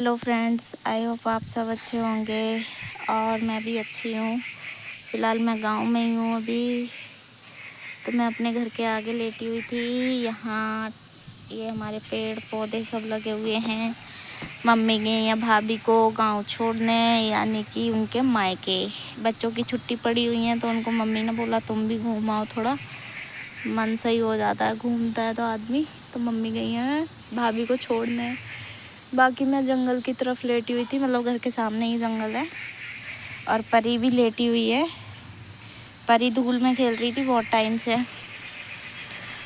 Hello friends, I hope आप सब अच्छे होंगे और मैं भी अच्छी हूँ। फ़िलहाल मैं गांव में ही हूँ अभी। तो मैं अपने घर के आगे लेटी हुई थी। यहाँ ये हमारे पेड़ पौधे सब लगे हुए हैं। मम्मी गई या भाभी को गांव छोड़ने, यानी कि उनके मायके। बच्चों की छुट्टी पड़ी हुई है तो उनको मम्मी ने बोला तुम भी घूम आओ, थोड़ा मन सही हो जाता है, घूमता है तो आदमी। तो मम्मी गई हैं भाभी को छोड़ने। बाकी मैं जंगल की तरफ लेटी हुई थी, मतलब घर के सामने ही जंगल है। और परी भी लेटी हुई है। परी धूल में खेल रही थी बहुत टाइम से।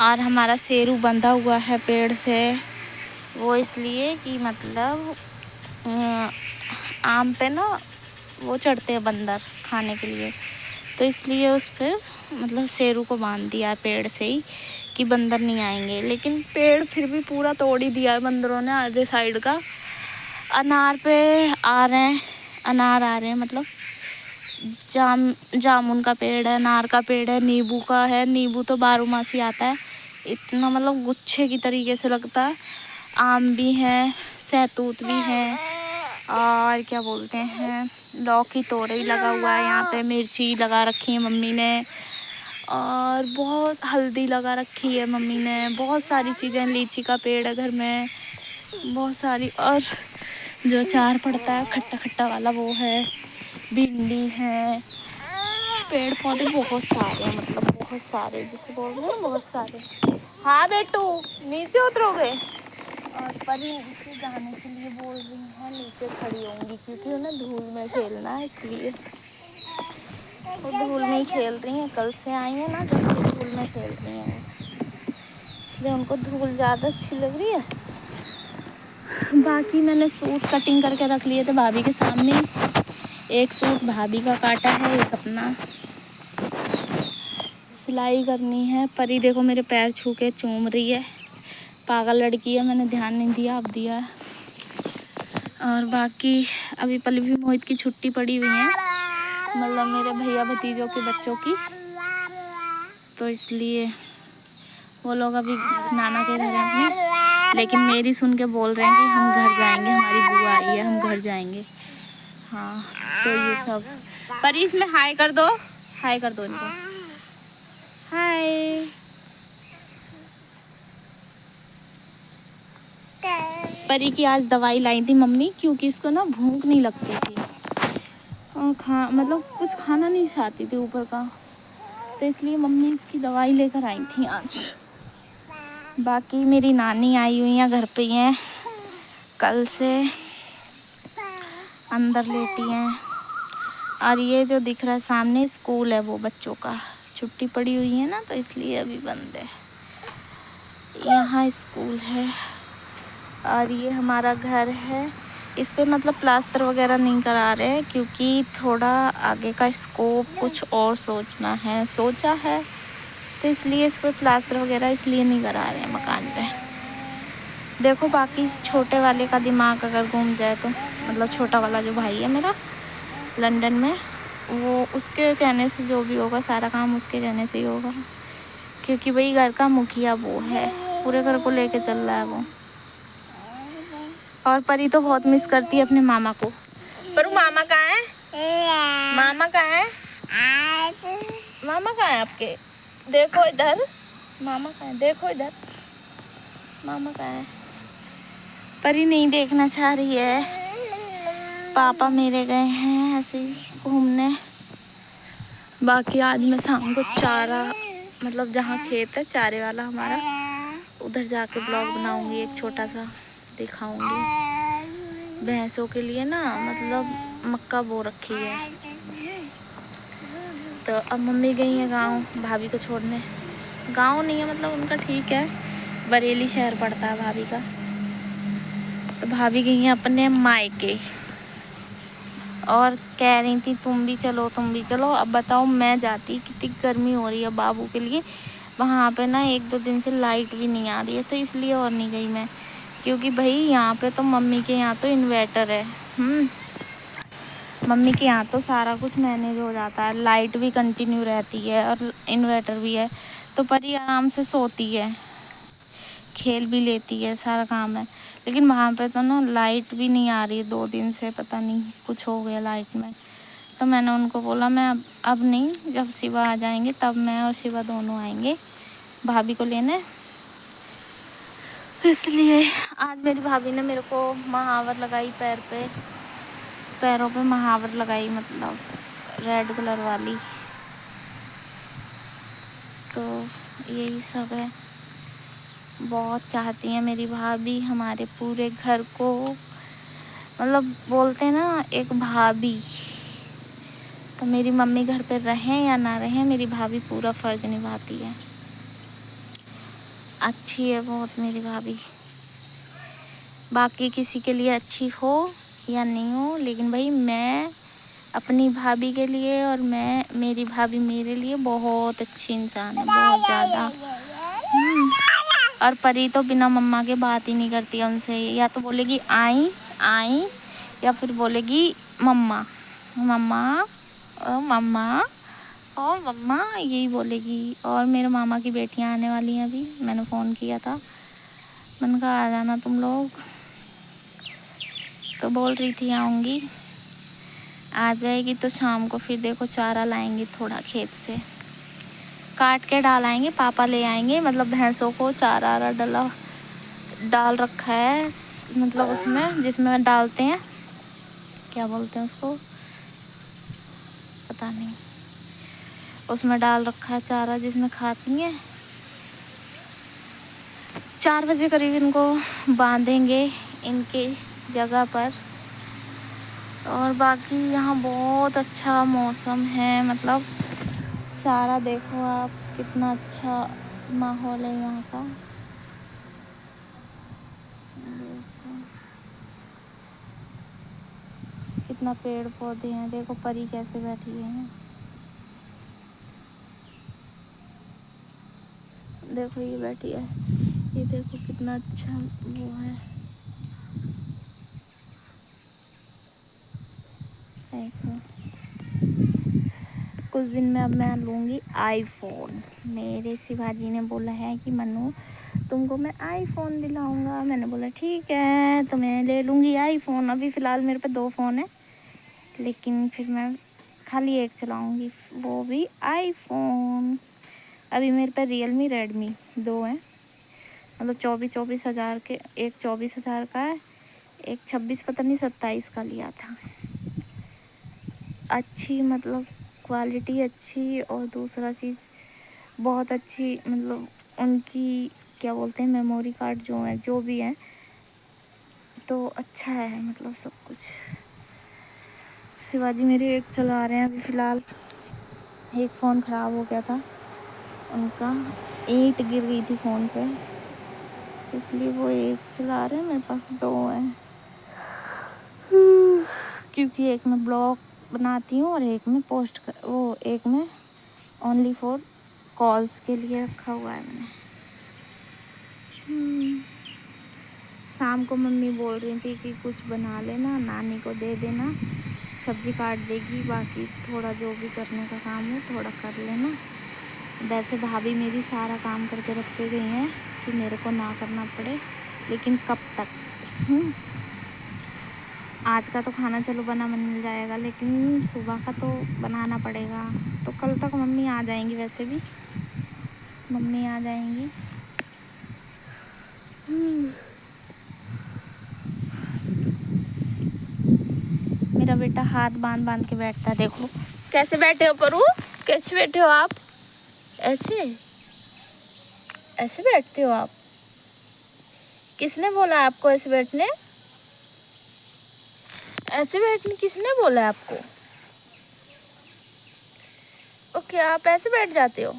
और हमारा शेरू बंधा हुआ है पेड़ से, वो इसलिए कि मतलब आम पे ना वो चढ़ते हैं बंदर खाने के लिए, तो इसलिए उस पर मतलब शेरू को बांध दिया है पेड़ से ही कि बंदर नहीं आएंगे। लेकिन पेड़ फिर भी पूरा तोड़ ही दिया है बंदरों ने, आधे साइड का। अनार पे आ रहे हैं, अनार आ रहे हैं, मतलब जामुन का पेड़ है, अनार का पेड़ है, नींबू का है। नींबू तो 12 मास ही आता है, इतना मतलब गुच्छे की तरीके से लगता है। आम भी है, सहतूत भी है, और क्या बोलते हैं, लौकी तोरई लगा हुआ है यहाँ पे। मिर्ची लगा रखी है मम्मी ने, और बहुत हल्दी लगा रखी है मम्मी ने। बहुत सारी चीज़ें, लीची का पेड़ है घर में, बहुत सारी। और जो अचार पड़ता है खट्टा खट्टा वाला वो है, भिंडी है। पेड़ पौधे बहुत सारे हैं, मतलब बहुत सारे, जिसे बोल रहे हैं बहुत सारे। हाँ बेटू, नीचे उतरोगे? और परी नीचे जाने के लिए बोल रही है, नीचे खड़ी होंगी क्योंकि उन्हें धूल में खेलना है, इसलिए वो धूल में ही खेल रही हैं। कल से आई हैं ना, जब से धूल में खेल रही हैं वो, इसलिए उनको धूल ज़्यादा अच्छी लग रही है। बाकी मैंने सूट कटिंग करके रख लिए थे भाभी के सामने। एक सूट भाभी का काटा है, एक अपना सिलाई करनी है। परी देखो मेरे पैर छू के चूम रही है, पागल लड़की है, मैंने ध्यान नहीं दिया, अब दिया। और बाकी अभी पल्लवी भी मोहित की छुट्टी पड़ी हुई है, मतलब मेरे भैया भतीजों के बच्चों की, तो इसलिए वो लोग अभी नाना के घर हैं अपने। लेकिन मेरी सुन के बोल रहे हैं कि हम घर जाएंगे, हमारी बुआ आई है, हम घर जाएंगे। हाँ, तो ये सब। परी इसमें हाय कर दो, हाय कर दो इनको, हाय। परी की आज दवाई लाई थी मम्मी, क्योंकि इसको ना भूख नहीं लगती थी और मतलब कुछ खाना नहीं चाहती थी ऊपर का, तो इसलिए मम्मी इसकी दवाई लेकर आई थी आज। बाकी मेरी नानी आई हुई हैं, घर पे ही हैं, कल से अंदर लेटी हैं। और ये जो दिख रहा है सामने स्कूल है, वो बच्चों का छुट्टी पड़ी हुई है ना, तो इसलिए अभी बंद है। यहाँ स्कूल है। और ये हमारा घर है। इस पे मतलब प्लास्टर वगैरह नहीं करा रहे हैं, क्योंकि थोड़ा आगे का स्कोप कुछ और सोचा है, तो इसलिए इस पर प्लास्टर वगैरह इसलिए नहीं करा रहे हैं मकान पे। देखो बाकी छोटे वाले का दिमाग अगर घूम जाए तो, मतलब छोटा वाला जो भाई है मेरा लंदन में, वो उसके कहने से जो भी होगा, सारा काम उसके कहने से ही होगा, क्योंकि भाई घर का मुखिया वो है, पूरे घर को लेके चल रहा है वो। और परी तो बहुत मिस करती है अपने मामा को। पर मामा कहाँ है? मामा कहाँ है? मामा कहाँ है आपके? देखो इधर, मामा कहाँ है? देखो इधर, मामा कहाँ है? परी नहीं देखना चाह रही है। पापा मेरे गए हैं ऐसे ही घूमने। बाकी आज मैं शाम को चारा, मतलब जहाँ खेत है चारे वाला हमारा, उधर जाके ब्लॉग बनाऊंगी, एक छोटा सा दिखाऊंगी। भैंसों के लिए ना मतलब मक्का बो रखी है, तो अब मम्मी गई है गांव भाभी को छोड़ने। गांव नहीं है, मतलब उनका ठीक है, बरेली शहर पड़ता है भाभी का। तो भाभी गई हैं अपने मायके, और कह रही थी तुम भी चलो, तुम भी चलो। अब बताओ मैं जाती, कितनी गर्मी हो रही है बाबू के लिए। वहाँ पे ना 1-2 दिन से लाइट भी नहीं आ रही है, तो इसलिए और नहीं गई मैं, क्योंकि भाई यहाँ पे तो मम्मी के यहाँ तो इन्वर्टर है। मम्मी के यहाँ तो सारा कुछ मैनेज हो जाता है, लाइट भी कंटिन्यू रहती है और इन्वर्टर भी है, तो परी आराम से सोती है, खेल भी लेती है, सारा काम है। लेकिन वहाँ पे तो ना लाइट भी नहीं आ रही है 2 दिन से, पता नहीं कुछ हो गया लाइट में। तो मैंने उनको बोला मैं अब नहीं, जब शिवा आ जाएंगे तब मैं और शिवा दोनों आएंगे भाभी को लेने। इसलिए आज मेरी भाभी ने मेरे को महावर लगाई पैरों पे महावर लगाई, मतलब रेड कलर वाली। तो यही सब है। बहुत चाहती है मेरी भाभी हमारे पूरे घर को, मतलब बोलते हैं ना एक भाभी। तो मेरी मम्मी घर पे रहें या ना रहें, मेरी भाभी पूरा फर्ज निभाती है। अच्छी है बहुत मेरी भाभी। बाकी किसी के लिए अच्छी हो या नहीं हो, लेकिन भाई मैं अपनी भाभी के लिए और मेरी भाभी मेरे लिए बहुत अच्छी इंसान है, बहुत ज़्यादा। और परी तो बिना मम्मा के बात ही नहीं करती है उनसे, या तो बोलेगी आई आई, या फिर बोलेगी मम्मा मम्मा ओ मम्मा ओ मम्मा, यही बोलेगी। और मेरे मामा की बेटियां आने वाली हैं, अभी मैंने फ़ोन किया था, मैंने कहा आ जाना तुम लोग। तो बोल रही थी आऊँगी, आ जाएगी तो शाम को फिर देखो चारा लाएंगे थोड़ा खेत से, काट के डालाएंगे, पापा ले आएंगे। मतलब भैंसों को चारा डाल रखा है, मतलब उसमें जिसमें डालते हैं, क्या बोलते हैं उसको पता नहीं, उसमें डाल रखा है चारा जिसमें खाती हैं। 4 बजे करीब इनको बांधेंगे इनके जगह पर। और बाकी यहाँ बहुत अच्छा मौसम है, मतलब सारा देखो आप कितना अच्छा माहौल है यहाँ का। देखो कितना पेड़ पौधे हैं, देखो परी कैसे बैठी है, देखो ये बैठी है, ये देखो कितना अच्छा वो है। देखो कुछ दिन में अब मैं लूँगी आईफोन। मेरे शिवाजी ने बोला है कि मनु तुमको मैं आईफोन दिलाऊंगा। मैंने बोला ठीक है, तो मैं ले लूँगी आईफोन। अभी फ़िलहाल मेरे पे 2 फ़ोन है, लेकिन फिर मैं खाली एक चलाऊँगी, वो भी आईफोन। अभी मेरे पे रियलमी रेडमी 2 हैं, मतलब 24 हज़ार के, एक 24 हज़ार का है, एक 26 पता नहीं 27 का लिया था। अच्छी मतलब क्वालिटी अच्छी, और दूसरा चीज़ बहुत अच्छी, मतलब उनकी क्या बोलते हैं मेमोरी कार्ड जो है, जो भी है, तो अच्छा है मतलब सब कुछ। शिवाजी मेरे एक चला रहे हैं अभी फ़िलहाल। एक फ़ोन ख़राब हो गया था उनका, ईंट गिर गई थी फ़ोन पे, इसलिए वो एक चला रहे हैं। मेरे पास 2 हैं, क्योंकि एक में ब्लॉग बनाती हूँ और एक में एक में ओनली फॉर कॉल्स के लिए रखा हुआ है मैंने। शाम को मम्मी बोल रही थी कि कुछ बना लेना, नानी को दे देना, सब्ज़ी काट देगी, बाकी थोड़ा जो भी करने का काम है थोड़ा कर लेना। वैसे भाभी मेरी सारा काम करके रख के गई हैं कि मेरे को ना करना पड़े, लेकिन कब तक। आज का तो खाना चलो बना मिल जाएगा, लेकिन सुबह का तो बनाना पड़ेगा। तो कल तक मम्मी आ जाएंगी, वैसे भी मम्मी आ जाएंगी। मेरा बेटा हाथ बांध बांध के बैठता है, देखो कैसे बैठे हो परू, कैसे बैठे हो आप, ऐसे ऐसे बैठते हो आप? किसने बोला आपको ऐसे बैठने? ऐसे बैठने किसने बोला आपको? ओके, आप ऐसे बैठ जाते हो?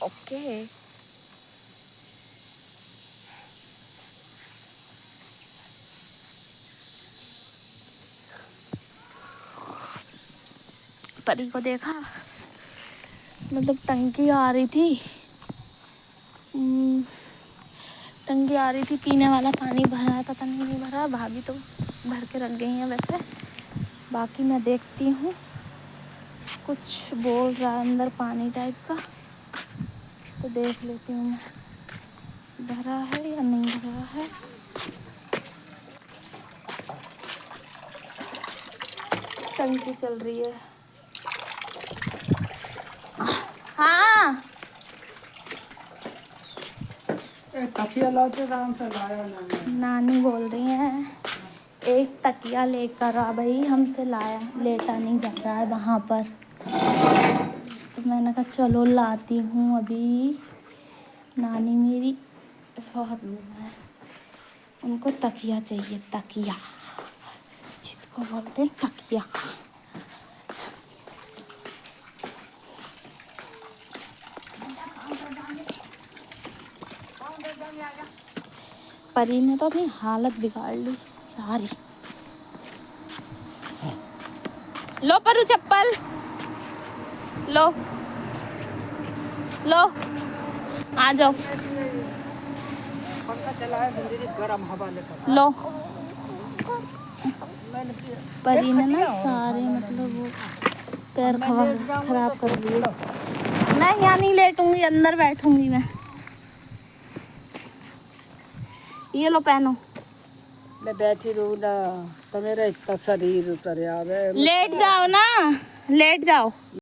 ओके। परी को देखा, मतलब टंकी आ रही थी, टंकी आ रही थी, पीने वाला पानी भरा, पता नहीं भरा, भाभी तो भर के रख गई हैं वैसे। बाकी मैं देखती हूँ, कुछ बोल रहा है अंदर पानी टाइप का, तो देख लेती हूँ मैं। भरा है या नहीं भरा है? टंकी चल रही है। हाँ तकिया लाते काम से लाया नानी बोल रही हैं एक तकिया लेकर आ भाई, हमसे लाया लेटा नहीं जा रहा है वहाँ पर। तो मैंने कहा चलो लाती हूँ अभी। नानी मेरी बहुत है, उनको तकिया चाहिए, तकिया जिसको बोलते हैं तकिया। परी ने तो अपनी हालत बिगाड़ ली सारी। लो परू चप्पल लो, लो आ जाओ, पंखा चलाया गरम हवा लेकर। लो। परी ने ना सारे मतलब वो पैर खराब कर दिए। मैं यहाँ नहीं लेटूंगी, अंदर बैठूंगी मैं। ये लो पहनो। मैं बैठी रहूँ ना तो मेरा इतना शरीर उतर आवे। लेट जाओ ना, लेट जाओ।